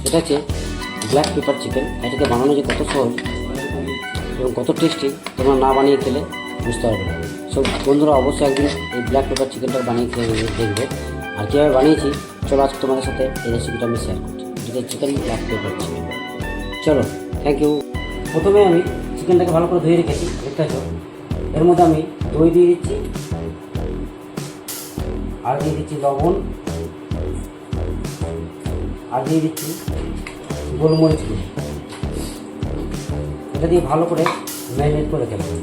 এটা হচ্ছে black pepper chicken. এটাকে বানানো যে কত সহজ এবং কত টেস্টি তোমরা না বানিয়ে খেলে বুঝতে পারবে না। সব বন্ধুরা অবশ্যই একদিন এই ব্ল্যাক পেপার চিকেনটা বানিয়ে খেয়ে দেখবে। আর কীভাবে বানিয়েছি চলো আজকে তোমাদের সাথে এই রেসিপিটা আমি শেয়ার করছি। এটা চিকেন ব্ল্যাক পেপার চিকেন। চলো, থ্যাংক ইউ। প্রথমে আমি চিকেনটাকে ভালো করে ধুয়ে রেখেছি, দেখতে পাচ্ছ। এর মধ্যে আমি দই দিয়ে দিচ্ছি, আর দিয়ে দিচ্ছি লবণ, আর দিয়ে দিচ্ছি গোলমরিচ গুঁড়ো। এটা দিয়ে ভালো করে ম্যারিনেট করে রেখে দেবো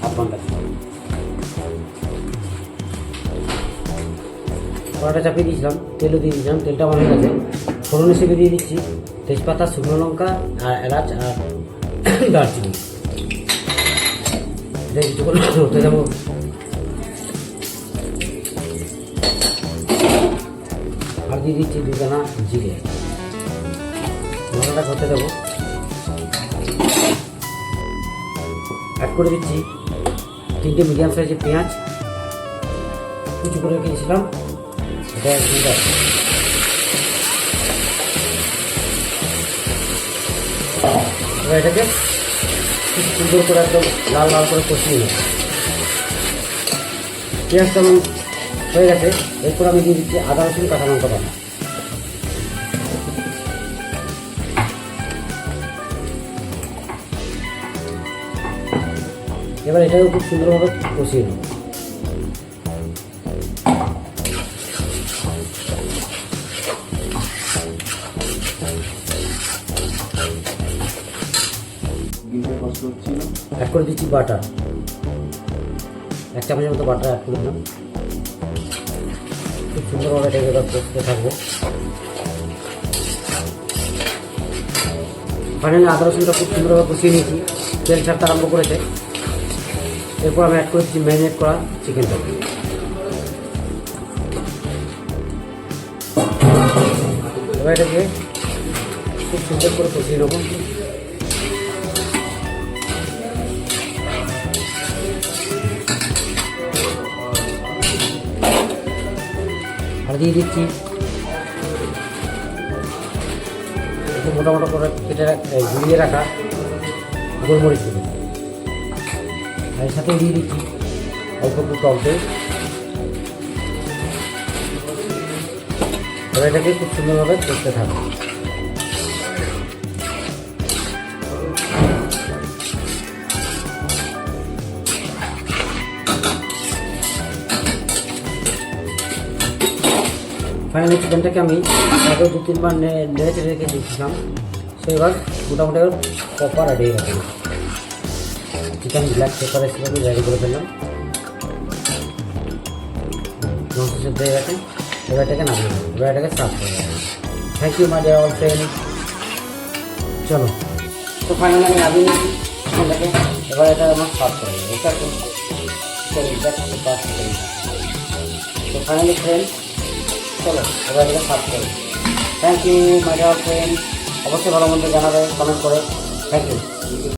আধ ঘন্টা। কড়াটা চাপিয়ে দিয়েছিলাম, তেলও দিয়ে দিয়েছিলাম। তেলটা আমার হয়ে গেছে। ফোড়ন হিসেবে দিয়ে দিচ্ছি তেজপাতা, শুকনো লঙ্কা, আর এলাচ আর দারচিনি। এটা কিছু করে হতে যাবো। আর দিয়ে দিচ্ছি দুদানা জিরে। মশলাটা করতে দেবো। অ্যাড করে দিচ্ছি 3টে মিডিয়াম সাইজের পেঁয়াজ কুচি করে রেখেছিলাম। এটা এবার এটাকে খুব সুন্দর করে একদম লাল লাল করে কষিয়ে নেব। পেঁয়াজটা আমার হয়ে গেছে। এরপর আমি দিয়ে দিচ্ছি আদা রসুন কাঁচা লঙ্কা বাটা। এবার এটাকে খুব সুন্দরভাবে কষিয়ে নেব। অ্যাড করে দিচ্ছি বাটার, 1 চামচের মতো বাটার অ্যাড করে দিলাম। খুব সুন্দরভাবে এটাকে এবার কষতে থাকবো। ফাইনালি আদা রসুনটা খুব সুন্দরভাবে কষিয়ে নিয়েছি, তেল ছাড়তে আরম্ভ করেছে। এরপর আমি অ্যাড করেছি ম্যারিনেট করা চিকেনটা। এবার এটাকে খুব সুন্দর করে কষিয়ে নেব। আর দিয়ে দিচ্ছি একটু মোটা মোটা করে কেটে গুঁড়িয়ে রাখা গোলমরিচ গুঁড়ো। এর সাথে দিয়ে দিচ্ছি অল্প একটু টক দই। এবার এটাকে খুব সুন্দরভাবে করতে থাকবো। ফাইনালি চিকেনটাকে আমি আগে 2-3 বার নেড়ে চেড়ে রেখে দিয়েছিলাম। তো এবার মোটামুটি প্রপার রেডি হয়ে গেল। চিকেন ব্ল্যাক পেপার রেসিপি আমি রেডি করে ফেললাম। মাংস সেদ্ধ হয়ে গেছে। এবার এটাকে নামিয়ে দেবো। এবার এটাকে সার্ভ করে দেবো। Thank you my dear all friend. চলো, তো ফাইনালি আমি নামিয়ে নিয়েছি চিকেনটাকে। এবার এটা আমার সার্ভ করে দেবো। এটা তো ফাইনালি ফ্রেন্ড, চলো এবার এটাকে সার্ভ করি। Thank you my dear friend. অবশ্যই ভালো মন্দ জানাবে কমেন্ট করে। Thank you.